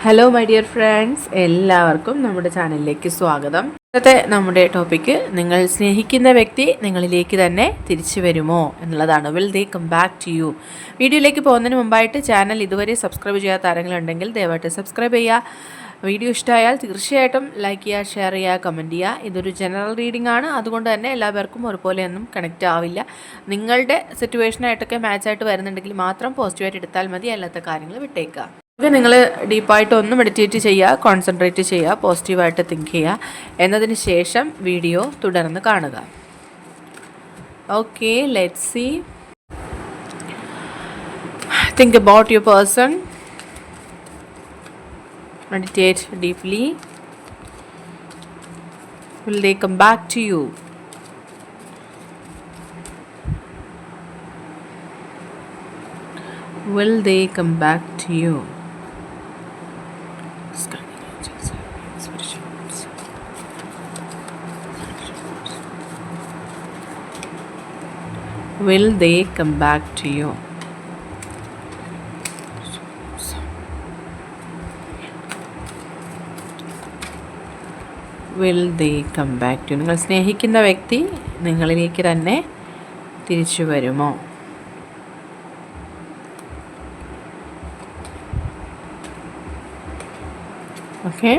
Hello my dear friends, എല്ലാവർക്കും നമ്മുടെ ചാനലിലേക്ക് സ്വാഗതം. ഇന്നത്തെ നമ്മുടെ ടോപ്പിക്ക് നിങ്ങൾ സ്നേഹിക്കുന്ന വ്യക്തി നിങ്ങളിലേക്ക് തന്നെ തിരിച്ചു വരുമോ എന്നുള്ളതാണ്. Will they come back to you. വീഡിയോയിലേക്ക് പോകുന്നതിന് മുമ്പായിട്ട് ചാനൽ ഇതുവരെ സബ്സ്ക്രൈബ് ചെയ്യാത്ത ആരെങ്കിലും ദയവായിട്ട് സബ്സ്ക്രൈബ് ചെയ്യുക. വീഡിയോ ഇഷ്ടമായാൽ തീർച്ചയായിട്ടും ലൈക്ക് ചെയ്യുക, ഷെയർ ചെയ്യുക, കമൻറ്റ് ചെയ്യുക. ഇതൊരു ജനറൽ റീഡിംഗ് ആണ്, അതുകൊണ്ട് തന്നെ എല്ലാവർക്കും ഒരുപോലെയൊന്നും കണക്റ്റ് ആവില്ല. നിങ്ങളുടെ സിറ്റുവേഷനായിട്ടൊക്കെ മാച്ചായിട്ട് വരുന്നുണ്ടെങ്കിൽ മാത്രം പോസിറ്റീവായിട്ട് എടുത്താൽ മതി, അല്ലാത്ത കാര്യങ്ങൾ വിട്ടേക്കുക. ഇത് നിങ്ങൾ ഡീപ്പായിട്ട് ഒന്ന് മെഡിറ്റേറ്റ് ചെയ്യുക, കോൺസെൻട്രേറ്റ് ചെയ്യുക, പോസിറ്റീവായിട്ട് തിങ്ക് ചെയ്യുക. എന്നതിന് ശേഷം വീഡിയോ തുടർന്ന് കാണുക. Okay, let's see. Think about your person. Meditate deeply. Will they come back to you? Will they come back to you? Will they come back to you? Will they come back to you? നിങ്ങൾ സ്നേഹിക്കുന്ന വ്യക്തി നിങ്ങളിലേക്ക് തന്നെ തിരിച്ചു വരുമോ? Okay,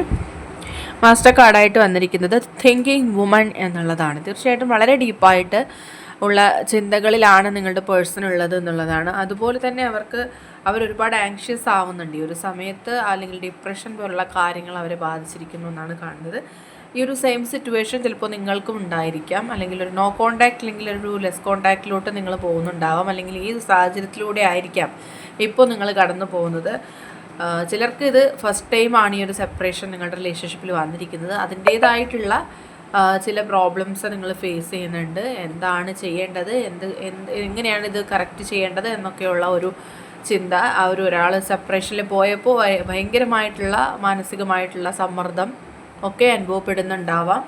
master കാർഡായിട്ട് വന്നിരിക്കുന്നത് thinking woman എന്നുള്ളതാണ്. തീർച്ചയായിട്ടും വളരെ ഡീപ്പായിട്ട് ഉള്ള ചിന്തകളിലാണ് നിങ്ങളുടെ പേഴ്സൺ ഉള്ളത് എന്നുള്ളതാണ്. അതുപോലെ തന്നെ അവരൊരുപാട് ആങ്ഷ്യസ് ആവുന്നുണ്ട് ഈ ഒരു സമയത്ത്, അല്ലെങ്കിൽ ഡിപ്രഷൻ പോലുള്ള കാര്യങ്ങൾ അവരെ ബാധിച്ചിരിക്കുന്നു എന്നാണ് കാണുന്നത്. ഈ ഒരു സെയിം സിറ്റുവേഷൻ ചിലപ്പോൾ നിങ്ങൾക്കും ഉണ്ടായിരിക്കാം, അല്ലെങ്കിൽ ഒരു നോ കോൺടാക്റ്റ് അല്ലെങ്കിൽ ഒരു ലെസ് കോൺടാക്റ്റിലോട്ട് നിങ്ങൾ പോകുന്നുണ്ടാവാം, അല്ലെങ്കിൽ ഈ സാഹചര്യത്തിലൂടെ ആയിരിക്കാം ഇപ്പോൾ നിങ്ങൾ കടന്നു പോകുന്നത്. ചിലർക്ക് ഇത് ഫസ്റ്റ് ടൈമാണ് ഈ ഒരു സെപ്പറേഷൻ നിങ്ങളുടെ റിലേഷൻഷിപ്പിൽ വന്നിരിക്കുന്നത്. അതിൻ്റേതായിട്ടുള്ള ചില പ്രോബ്ലംസ് നിങ്ങൾ ഫേസ് ചെയ്യുന്നുണ്ട്. എന്താണ് ചെയ്യേണ്ടത്, എങ്ങനെയാണ് ഇത് കറക്റ്റ് ചെയ്യേണ്ടത് എന്നൊക്കെയുള്ള ഒരു ചിന്ത ഒരാൾ സെപ്പറേഷനിൽ പോയപ്പോൾ ഭയങ്കരമായിട്ടുള്ള മാനസികമായിട്ടുള്ള സമ്മർദ്ദം ഒക്കെ അനുഭവപ്പെടുന്നുണ്ടാവാം.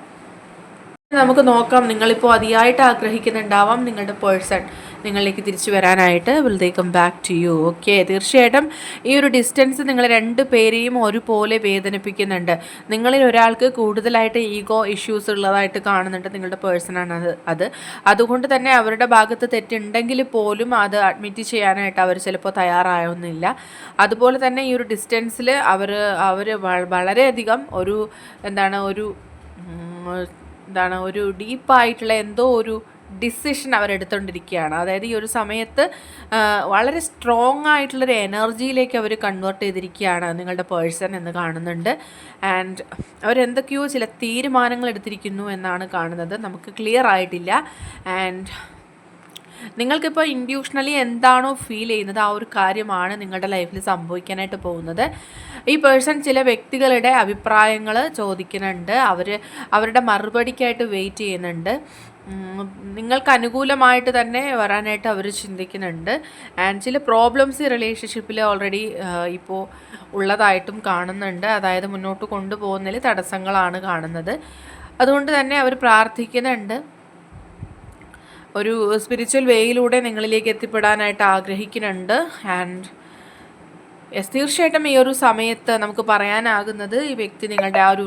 നമുക്ക് നോക്കാം. നിങ്ങളിപ്പോൾ അതിയായിട്ട് ആഗ്രഹിക്കുന്നുണ്ടാവാം നിങ്ങളുടെ പേഴ്സൺ നിങ്ങളിലേക്ക് തിരിച്ചു വരാനായിട്ട്. Will they come back to you. Okay, തീർച്ചയായിട്ടും ഈ ഒരു ഡിസ്റ്റൻസ് നിങ്ങൾ രണ്ട് പേരെയും ഒരുപോലെ വേദനിപ്പിക്കുന്നുണ്ട്. നിങ്ങളിൽ ഒരാൾക്ക് കൂടുതലായിട്ട് ഈഗോ ഇഷ്യൂസ് ഉള്ളതായിട്ട് കാണുന്നുണ്ട്, നിങ്ങളുടെ പേഴ്സണാണ് അത്. അതുകൊണ്ട് തന്നെ അവരുടെ ഭാഗത്ത് തെറ്റുണ്ടെങ്കിൽ പോലും അത് അഡ്മിറ്റ് ചെയ്യാനായിട്ട് അവർ ചിലപ്പോൾ തയ്യാറായൊന്നുമില്ല. അതുപോലെ തന്നെ ഈ ഒരു ഡിസ്റ്റൻസിൽ അവർ വളരെയധികം ഒരു ഡീപ്പായിട്ടുള്ള എന്തോ ഒരു ഡിസിഷൻ അവരെടുത്തുകൊണ്ടിരിക്കുകയാണ്. അതായത് ഈ ഒരു സമയത്ത് വളരെ സ്ട്രോങ് ആയിട്ടുള്ളൊരു എനർജിയിലേക്ക് അവർ കൺവേർട്ട് ചെയ്തിരിക്കുകയാണ് നിങ്ങളുടെ പേഴ്സൺ എന്ന് കാണുന്നുണ്ട്. ആൻഡ് അവരെന്തൊക്കെയോ ചില തീരുമാനങ്ങൾ എടുത്തിരിക്കുന്നു എന്നാണ് കാണുന്നത്. നമുക്ക് ക്ലിയർ ആയിട്ടില്ല. ആൻഡ് നിങ്ങൾക്കിപ്പോൾ ഇൻഡ്യൂഷണലി എന്താണോ ഫീൽ ചെയ്യുന്നത് ആ ഒരു കാര്യമാണ് നിങ്ങളുടെ ലൈഫിൽ സംഭവിക്കാനായിട്ട് പോകുന്നത്. ഈ പേഴ്സൺ ചില വ്യക്തികളുടെ അഭിപ്രായങ്ങൾ ചോദിക്കുന്നുണ്ട്, അവരുടെ മറുപടിക്കായിട്ട് വെയിറ്റ് ചെയ്യുന്നുണ്ട്. നിങ്ങൾക്ക് അനുകൂലമായിട്ട് തന്നെ വരാനായിട്ട് അവർ ചിന്തിക്കുന്നുണ്ട്. ആൻഡ് ചില പ്രോബ്ലംസ് റിലേഷൻഷിപ്പിൽ ഓൾറെഡി ഇപ്പോൾ ഉള്ളതായിട്ടും കാണുന്നുണ്ട്. അതായത് മുന്നോട്ട് കൊണ്ടുപോകുന്നതിൽ തടസ്സങ്ങളാണ് കാണുന്നത്. അതുകൊണ്ട് തന്നെ അവർ പ്രാർത്ഥിക്കുന്നുണ്ട്, ഒരു സ്പിരിച്വൽ വേയിലൂടെ നിങ്ങളിലേക്ക് എത്തിപ്പെടാനായിട്ട് ആഗ്രഹിക്കുന്നുണ്ട്. ആൻഡ് തീർച്ചയായിട്ടും ഈ ഒരു സമയത്ത് നമുക്ക് പറയാനാകുന്നത് ഈ വ്യക്തി നിങ്ങളുടെ ആ ഒരു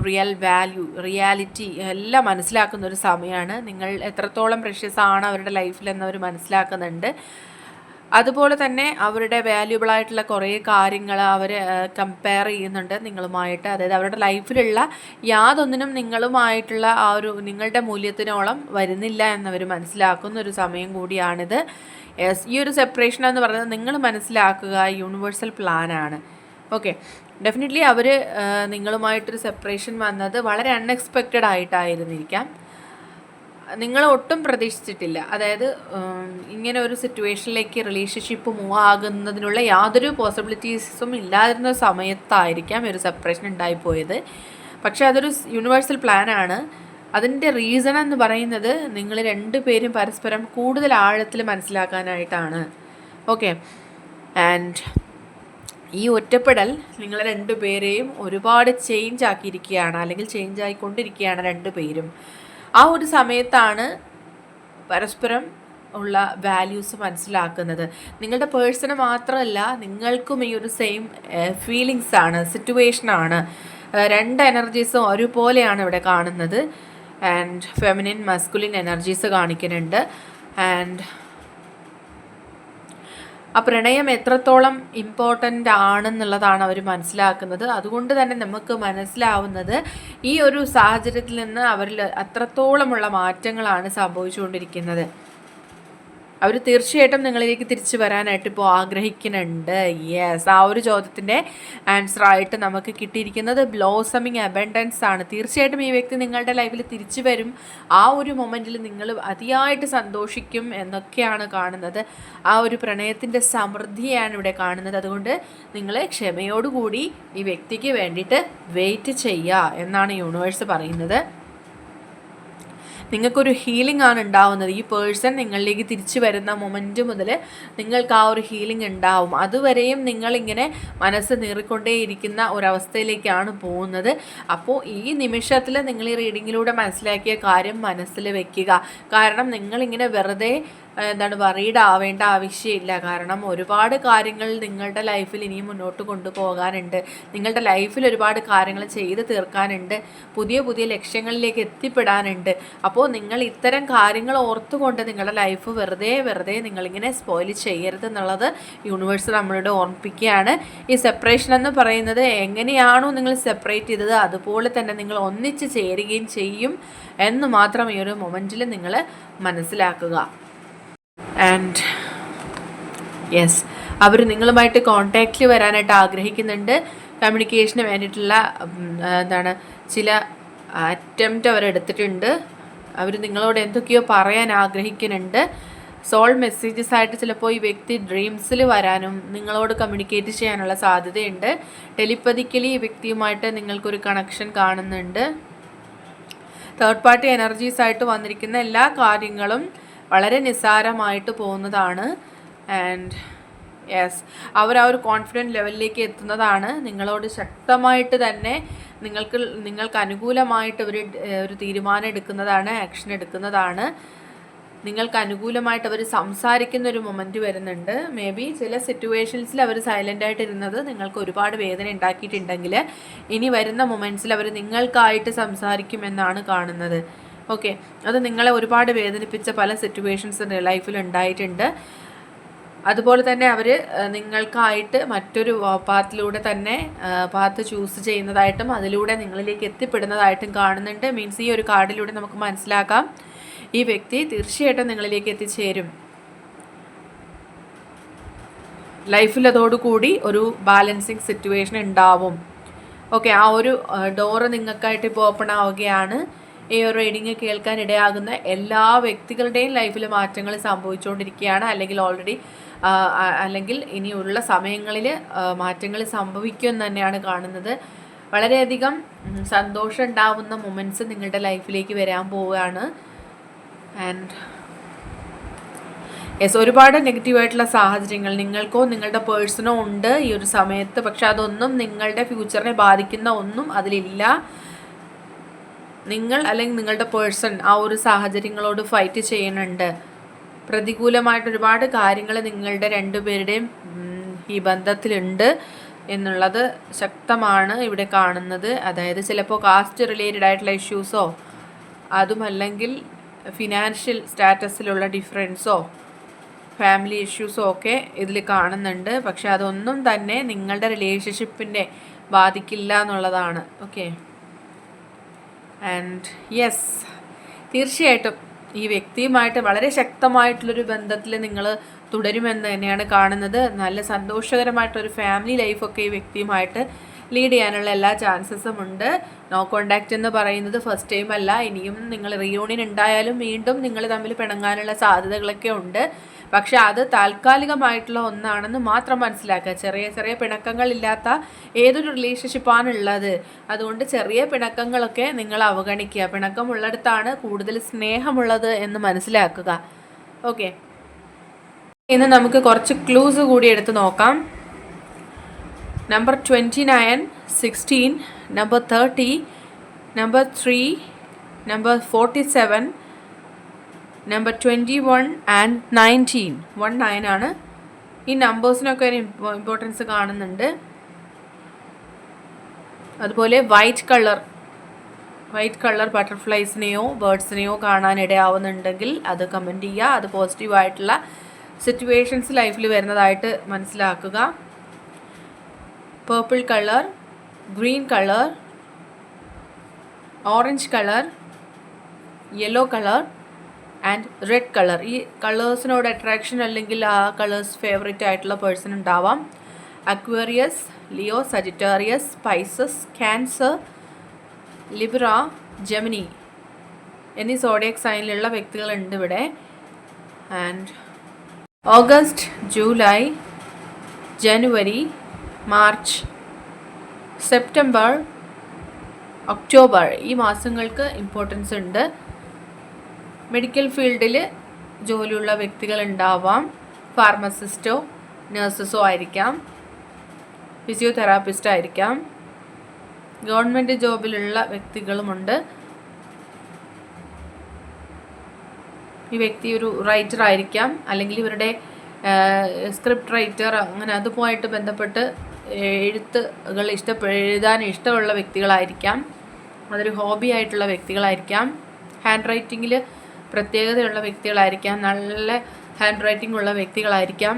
റിയാലിറ്റി എല്ലാം മനസ്സിലാക്കുന്ന ഒരു സമയമാണ്. നിങ്ങൾ എത്രത്തോളം പ്രഷ്യസ് ആണ് അവരുടെ ലൈഫിൽ എന്നവർ മനസ്സിലാക്കുന്നുണ്ട്. അതുപോലെ തന്നെ അവരുടെ വാല്യുബിളായിട്ടുള്ള കുറേ കാര്യങ്ങൾ അവർ കമ്പയർ ചെയ്യുന്നുണ്ട് നിങ്ങളുമായിട്ട്. അതായത് അവരുടെ ലൈഫിലുള്ള യാതൊന്നിനും നിങ്ങളുമായിട്ടുള്ള ആ ഒരു നിങ്ങളുടെ മൂല്യത്തിനോളം വരുന്നില്ല എന്നവർ മനസ്സിലാക്കുന്ന ഒരു സമയം കൂടിയാണിത്. ഈ ഒരു സെപ്പറേഷൻ എന്ന് പറയുന്നത് നിങ്ങൾ മനസ്സിലാക്കുക യൂണിവേഴ്സൽ പ്ലാനാണ്. ഓക്കെ, ഡെഫിനറ്റ്ലി അവർ നിങ്ങളുമായിട്ടൊരു സെപ്പറേഷൻ വന്നത് വളരെ അൺഎക്സ്പെക്റ്റഡ് ആയിട്ടായിരുന്നിരിക്കാം. നിങ്ങൾ ഒട്ടും പ്രതീക്ഷിച്ചിട്ടില്ല. അതായത് ഇങ്ങനെ ഒരു സിറ്റുവേഷനിലേക്ക് റിലേഷൻഷിപ്പ് മൂവ് ആകുന്നതിനുള്ള യാതൊരു പോസിബിലിറ്റീസും ഇല്ലാതിരുന്ന സമയത്തായിരിക്കാം ഒരു സെപ്പറേഷൻ ഉണ്ടായിപ്പോയത്. പക്ഷേ അതൊരു യൂണിവേഴ്സൽ പ്ലാനാണ്. അതിൻ്റെ റീസൺ എന്ന് പറയുന്നത് നിങ്ങൾ രണ്ടുപേരും പരസ്പരം കൂടുതൽ ആഴത്തിൽ മനസ്സിലാക്കാനായിട്ടാണ്. ഓക്കെ, ആൻഡ് ഈ ഒറ്റപ്പെടൽ നിങ്ങൾ രണ്ടുപേരെയും ഒരുപാട് ചേഞ്ച് ആക്കിയിരിക്കുകയാണ്, അല്ലെങ്കിൽ ചേഞ്ച് ആയിക്കൊണ്ടിരിക്കുകയാണ് രണ്ടുപേരും. ആ ഒരു സമയത്താണ് പരസ്പരം ഉള്ള വാല്യൂസ് മനസ്സിലാക്കുന്നത്. നിങ്ങളുടെ പേഴ്സണ് മാത്രമല്ല, നിങ്ങൾക്കും ഈ ഒരു സെയിം ഫീലിങ്സ് ആണ്, സിറ്റുവേഷനാണ്. രണ്ട് എനർജീസും ഒരുപോലെയാണ് ഇവിടെ കാണുന്നത്. ആൻഡ് ഫെമിനിൻ മസ്കുലിൻ എനർജീസ് കാണിക്കുന്നുണ്ട്. ആൻഡ് ആ പ്രണയം എത്രത്തോളം ഇമ്പോർട്ടൻ്റ് ആണെന്നുള്ളതാണ് അവർ മനസ്സിലാക്കുന്നത്. അതുകൊണ്ട് തന്നെ നമുക്ക് മനസ്സിലാവുന്നത് ഈ ഒരു സാഹചര്യത്തിൽ നിന്ന് അവരിൽ അത്രത്തോളമുള്ള മാറ്റങ്ങളാണ് സംഭവിച്ചുകൊണ്ടിരിക്കുന്നത്. അവർ തീർച്ചയായിട്ടും നിങ്ങളിലേക്ക് തിരിച്ചു വരാനായിട്ട് ഇപ്പോൾ ആഗ്രഹിക്കുന്നുണ്ട്. യെസ്, ആ ഒരു ചോദ്യത്തിൻ്റെ ആൻസറായിട്ട് നമുക്ക് കിട്ടിയിരിക്കുന്നത് ബ്ലോസമിങ് അബൻഡൻസ് ആണ്. തീർച്ചയായിട്ടും ഈ വ്യക്തി നിങ്ങളുടെ ലൈഫിൽ തിരിച്ചു വരും. ആ ഒരു മൊമെൻറ്റിൽ നിങ്ങൾ അതിയായിട്ട് സന്തോഷിക്കും എന്നൊക്കെയാണ് കാണുന്നത്. ആ ഒരു പ്രണയത്തിൻ്റെ സമൃദ്ധിയാണ് ഇവിടെ കാണുന്നത്. അതുകൊണ്ട് നിങ്ങൾ ക്ഷമയോടുകൂടി ഈ വ്യക്തിക്ക് വേണ്ടിയിട്ട് വെയിറ്റ് ചെയ്യുക എന്നാണ് യൂണിവേഴ്സ് പറയുന്നത്. നിങ്ങൾക്കൊരു ഹീലിംഗ് ആണ് ഉണ്ടാവുന്നത്. ഈ പേഴ്സൺ നിങ്ങളിലേക്ക് തിരിച്ചു വരുന്ന മൊമെൻറ്റ് മുതൽ നിങ്ങൾക്ക് ആ ഒരു ഹീലിംഗ് ഉണ്ടാവും. അതുവരെയും നിങ്ങളിങ്ങനെ മനസ്സ് നീറിക്കൊണ്ടേയിരിക്കുന്ന ഒരവസ്ഥയിലേക്കാണ് പോകുന്നത്. അപ്പോൾ ഈ നിമിഷത്തിൽ നിങ്ങൾ ഈ റീഡിങ്ങിലൂടെ മനസ്സിലാക്കിയ കാര്യം മനസ്സിൽ വെക്കുക. കാരണം നിങ്ങളിങ്ങനെ വെറുതെ വറീഡ് ആവേണ്ട ആവശ്യമില്ല. കാരണം ഒരുപാട് കാര്യങ്ങൾ നിങ്ങളുടെ ലൈഫിൽ ഇനിയും മുന്നോട്ട് കൊണ്ടുപോകാനുണ്ട്. നിങ്ങളുടെ ലൈഫിൽ ഒരുപാട് കാര്യങ്ങൾ ചെയ്ത് തീർക്കാനുണ്ട്. പുതിയ പുതിയ ലക്ഷ്യങ്ങളിലേക്ക് എത്തിപ്പെടാനുണ്ട്. അപ്പോൾ നിങ്ങൾ ഇത്തരം കാര്യങ്ങൾ ഓർത്തുകൊണ്ട് നിങ്ങളുടെ ലൈഫ് വെറുതെ നിങ്ങളിങ്ങനെ സ്പോയിൽ ചെയ്യരുത് എന്നുള്ളത് യൂണിവേഴ്സ് നമ്മളോട് ഓർമ്മിപ്പിക്കുകയാണ്. ഈ സെപ്പറേഷൻ എന്ന് പറയുന്നത് എങ്ങനെയാണോ നിങ്ങൾ സെപ്പറേറ്റ് ചെയ്തത് അതുപോലെ തന്നെ നിങ്ങൾ ഒന്നിച്ച് ചേരുകയും ചെയ്യും എന്ന് മാത്രം ഈ ഒരു മൊമെൻറ്റിൽ നിങ്ങൾ മനസ്സിലാക്കുക. ആൻഡ് യെസ്, അവർ നിങ്ങളുമായിട്ട് കോണ്ടാക്റ്റിൽ വരാനായിട്ട് ആഗ്രഹിക്കുന്നുണ്ട്. കമ്മ്യൂണിക്കേഷന് വേണ്ടിയിട്ടുള്ള ചില അറ്റംപ്റ്റ് അവരെടുത്തിട്ടുണ്ട്. അവർ നിങ്ങളോട് എന്തൊക്കെയോ പറയാൻ ആഗ്രഹിക്കുന്നുണ്ട്. സോൾ മെസ്സേജസ് ആയിട്ട് ചിലപ്പോൾ ഈ വ്യക്തി ഡ്രീംസിൽ വരാനും നിങ്ങളോട് കമ്മ്യൂണിക്കേറ്റ് ചെയ്യാനുള്ള സാധ്യതയുണ്ട്. ടെലിപ്പതിക്കലി ഈ വ്യക്തിയുമായിട്ട് നിങ്ങൾക്കൊരു കണക്ഷൻ കാണുന്നുണ്ട്. തേർഡ് പാർട്ടി എനർജീസ് ആയിട്ട് വന്നിരിക്കുന്ന എല്ലാ കാര്യങ്ങളും വളരെ നിസ്സാരമായിട്ട് പോകുന്നതാണ്. ആൻഡ് യെസ്, അവർ ആ ഒരു കോൺഫിഡൻറ്റ് ലെവലിലേക്ക് എത്തുന്നതാണ്. നിങ്ങളോട് ശക്തമായിട്ട് തന്നെ നിങ്ങൾക്ക് അനുകൂലമായിട്ട് ഒരു തീരുമാനം എടുക്കുന്നതാണ്, ആക്ഷൻ എടുക്കുന്നതാണ്. നിങ്ങൾക്ക് അനുകൂലമായിട്ട് അവർ സംസാരിക്കുന്ന ഒരു മൊമെൻറ്റ് വരുന്നുണ്ട്. മേ ബി ചില സിറ്റുവേഷൻസിൽ അവർ സൈലൻ്റായിട്ട് ഇരുന്നത് നിങ്ങൾക്ക് ഒരുപാട് വേദന ഉണ്ടാക്കിയിട്ടുണ്ടെങ്കിൽ ഇനി വരുന്ന മൊമെൻറ്റ്സിൽ അവർ നിങ്ങൾക്കായിട്ട് സംസാരിക്കുമെന്നാണ് കാണുന്നത്. ഓക്കെ, അത് നിങ്ങളെ ഒരുപാട് വേദനിപ്പിച്ച പല സിറ്റുവേഷൻസ് ലൈഫിൽ ഉണ്ടായിട്ടുണ്ട്. അതുപോലെ തന്നെ അവർ നിങ്ങൾക്കായിട്ട് മറ്റൊരു പാത്തിലൂടെ തന്നെ പാത്ത് ചൂസ് ചെയ്യുന്നതായിട്ടും അതിലൂടെ നിങ്ങളിലേക്ക് എത്തിപ്പെടുന്നതായിട്ടും കാണുന്നുണ്ട്. മീൻസ് ഈ ഒരു കാർഡിലൂടെ നമുക്ക് മനസ്സിലാക്കാം ഈ വ്യക്തി തീർച്ചയായിട്ടും നിങ്ങളിലേക്ക് എത്തിച്ചേരും. ലൈഫിൽ അതോടുകൂടി ഒരു ബാലൻസിങ് സിറ്റുവേഷൻ ഉണ്ടാവും. ഓക്കെ, ആ ഒരു ഡോറ് നിങ്ങൾക്കായിട്ട് ഇപ്പോൾ ഓപ്പൺ ആവുകയാണ്. ഈ ഒരു റീഡിങ് കേൾക്കാൻ ഇടയാകുന്ന എല്ലാ വ്യക്തികളുടെയും ലൈഫിൽ മാറ്റങ്ങൾ സംഭവിച്ചുകൊണ്ടിരിക്കുകയാണ്. അല്ലെങ്കിൽ ഇനിയുള്ള സമയങ്ങളിൽ മാറ്റങ്ങൾ സംഭവിക്കുമെന്ന് തന്നെയാണ് കാണുന്നത്. വളരെയധികം സന്തോഷം ഉണ്ടാവുന്ന മൊമെൻറ്റ്സ് നിങ്ങളുടെ ലൈഫിലേക്ക് വരാൻ പോവുകയാണ്. ആൻഡ് യെസ്, ഒരുപാട് നെഗറ്റീവായിട്ടുള്ള സാഹചര്യങ്ങൾ നിങ്ങൾക്കോ നിങ്ങളുടെ പേഴ്സണോ ഉണ്ട് ഈ ഒരു സമയത്ത്. പക്ഷെ അതൊന്നും നിങ്ങളുടെ ഫ്യൂച്ചറിനെ ബാധിക്കുന്ന ഒന്നും അതിലില്ല. നിങ്ങൾ അല്ലെങ്കിൽ നിങ്ങളുടെ പേഴ്സൺ ആ ഒരു സാഹചര്യങ്ങളോട് ഫൈറ്റ് ചെയ്യുന്നുണ്ട്. പ്രതികൂലമായിട്ട് ഒരുപാട് കാര്യങ്ങൾ നിങ്ങളുടെ രണ്ടുപേരുടെയും ഈ ബന്ധത്തിലുണ്ട് എന്നുള്ളത് ശക്തമാണ് ഇവിടെ കാണുന്നത്. അതായത് ചിലപ്പോൾ കാസ്റ്റ് റിലേറ്റഡ് ആയിട്ടുള്ള ഇഷ്യൂസോ അതുമല്ലെങ്കിൽ ഫിനാൻഷ്യൽ സ്റ്റാറ്റസിലുള്ള ഡിഫറൻസോ ഫാമിലി ഇഷ്യൂസോ ഒക്കെ ഇതിൽ കാണുന്നുണ്ട്. പക്ഷെ അതൊന്നും തന്നെ നിങ്ങളുടെ റിലേഷൻഷിപ്പിനെ ബാധിക്കില്ല എന്നുള്ളതാണ്. ഓക്കെ, ആൻഡ് യെസ്, തീർച്ചയായിട്ടും ഈ വ്യക്തിയുമായിട്ട് വളരെ ശക്തമായിട്ടുള്ളൊരു ബന്ധത്തിൽ നിങ്ങൾ തുടരുമെന്ന് തന്നെയാണ് കാണുന്നത്. നല്ല സന്തോഷകരമായിട്ടൊരു ഫാമിലി ലൈഫൊക്കെ ഈ വ്യക്തിയുമായിട്ട് ലീഡ് ചെയ്യാനുള്ള എല്ലാ ചാൻസസും ഉണ്ട്. നോ കോണ്ടാക്റ്റ് എന്ന് പറയുന്നത് ഫസ്റ്റ് ടൈം അല്ല. ഇനിയും നിങ്ങൾ റീയൂണിയൻ ഉണ്ടായാലും വീണ്ടും നിങ്ങൾ തമ്മിൽ പിണങ്ങാനുള്ള സാധ്യതകളൊക്കെ ഉണ്ട്. പക്ഷെ അത് താൽക്കാലികമായിട്ടുള്ള ഒന്നാണെന്ന് മാത്രം മനസ്സിലാക്കുക. ചെറിയ ചെറിയ പിണക്കങ്ങളില്ലാത്ത ഏതൊരു റിലേഷൻഷിപ്പാണുള്ളത്. അതുകൊണ്ട് ചെറിയ പിണക്കങ്ങളൊക്കെ നിങ്ങൾ അവഗണിക്കുക. പിണക്കമുള്ളിടത്താണ് കൂടുതൽ സ്നേഹമുള്ളത് എന്ന് മനസ്സിലാക്കുക. ഓക്കെ, ഇന്ന് നമുക്ക് കുറച്ച് ക്ലൂസ് കൂടി എടുത്ത് നോക്കാം. Number 29, 16, number 30, number 3, number 47, number 21 and 19. 19 ആണ്. ഈ നമ്പേഴ്സിനൊക്കെ ഒരു ഇമ്പോർട്ടൻസ് കാണുന്നുണ്ട്. അതുപോലെ വൈറ്റ് കളർ ബട്ടർഫ്ലൈസിനെയോ ബേർഡ്സിനെയോ കാണാനിടയാവുന്നുണ്ടെങ്കിൽ അത് കമൻറ്റ് ചെയ്യുക. അത് പോസിറ്റീവായിട്ടുള്ള സിറ്റുവേഷൻസ് ലൈഫിൽ വരുന്നതായിട്ട് മനസ്സിലാക്കുക. Purple colour, green colour, orange colour, yellow colour and red colour. ഈ കളേഴ്സിനോട് അട്രാക്ഷൻ അല്ലെങ്കിൽ ആ കളേഴ്സ് ഫേവറേറ്റ് ആയിട്ടുള്ള പേഴ്സൺ ഉണ്ടാവാം. Aquarius, Leo, Sagittarius, spices, cancer, Libra, Gemini എന്നീ സോഡിയക് സൈനിലുള്ള വ്യക്തികളുണ്ട് ഇവിടെ. And August, July, January, March, September, October ഈ മാസങ്ങൾക്ക് ഇമ്പോർട്ടൻസ് ഉണ്ട്. മെഡിക്കൽ ഫീൽഡിൽ ജോലിയുള്ള വ്യക്തികൾ ഉണ്ടാവാം. ഫാർമസിസ്റ്റോ നഴ്സസോ ആയിരിക്കാം. ഫിസിയോതെറാപ്പിസ്റ്റ് ആയിരിക്കാം. ഗവൺമെൻറ് ജോബിലുള്ള വ്യക്തികളുമുണ്ട്. ഈ വ്യക്തി ഒരു റൈറ്റർ ആയിരിക്കാം, അല്ലെങ്കിൽ ഇവരുടെ സ്ക്രിപ്റ്റ് റൈറ്റർ അങ്ങനെ അതുമായിട്ട് ബന്ധപ്പെട്ട് എഴുത്തുകൾ എഴുതാൻ ഇഷ്ടമുള്ള വ്യക്തികളായിരിക്കാം. അതൊരു ഹോബി ആയിട്ടുള്ള വ്യക്തികളായിരിക്കാം. ഹാൻഡ് റൈറ്റിങ്ങിൽ പ്രത്യേകതയുള്ള വ്യക്തികളായിരിക്കാം. നല്ല ഹാൻഡ് റൈറ്റിംഗ് ഉള്ള വ്യക്തികളായിരിക്കാം.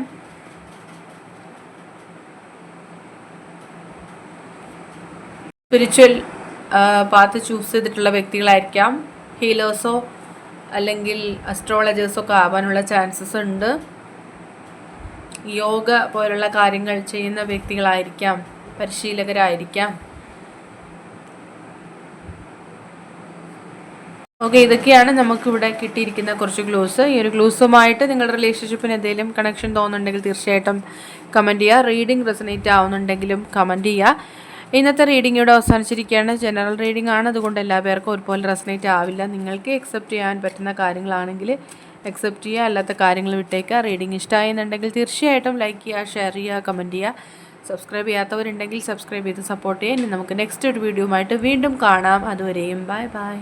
സ്പിരിച്വൽ പാത്ത് ചൂസ് ചെയ്തിട്ടുള്ള വ്യക്തികളായിരിക്കാം. ഹീലേഴ്സോ അല്ലെങ്കിൽ അസ്ട്രോളജേഴ്സോ ഒക്കെ ആവാനുള്ള ചാൻസസ് ഉണ്ട്. യോഗ പോലുള്ള കാര്യങ്ങൾ ചെയ്യുന്ന വ്യക്തികളായിരിക്കാം. പരിശീലകരായിരിക്കാം. ഓക്കെ, ഇതൊക്കെയാണ് നമുക്കിവിടെ കിട്ടിയിരിക്കുന്ന കുറച്ച് ക്ലൂസ്. ഈ ഒരു ക്ലൂസുമായിട്ട് നിങ്ങളുടെ റിലേഷൻഷിപ്പിന് എന്തെങ്കിലും കണക്ഷൻ തോന്നുന്നുണ്ടെങ്കിൽ തീർച്ചയായിട്ടും കമൻറ്റ് ചെയ്യുക. റീഡിംഗ് റെസനേറ്റ് ആവുന്നുണ്ടെങ്കിലും കമൻറ്റ് ചെയ്യുക. ഇന്നത്തെ റീഡിംഗ് ഇവിടെ അവസാനിച്ചിരിക്കുകയാണ്. ജനറൽ റീഡിംഗ് ആണ്, അതുകൊണ്ട് എല്ലാ പേർക്കും ഒരുപോലെ റെസനേറ്റ് ആവില്ല. നിങ്ങൾക്ക് അക്സെപ്റ്റ് ചെയ്യാൻ പറ്റുന്ന കാര്യങ്ങളാണെങ്കിൽ അക്സെപ്റ്റ് ചെയ്യുക, അല്ലാത്ത കാര്യങ്ങൾ വിട്ടേക്കുക. റീഡിംഗ് ഇഷ്ടമായെന്നുണ്ടെങ്കിൽ തീർച്ചയായിട്ടും ലൈക്ക് ചെയ്യുക, ഷെയർ ചെയ്യുക, കമൻറ്റ് ചെയ്യുക. സബ്സ്ക്രൈബ് ചെയ്യാത്തവരുണ്ടെങ്കിൽ സബ്സ്ക്രൈബ് ചെയ്ത് സപ്പോർട്ട് ചെയ്യുക. ഇനി നമുക്ക് നെക്സ്റ്റ് ഒരു വീഡിയോ ആയിട്ട് വീണ്ടും കാണാം. അതുവരെയും ബൈ ബൈ.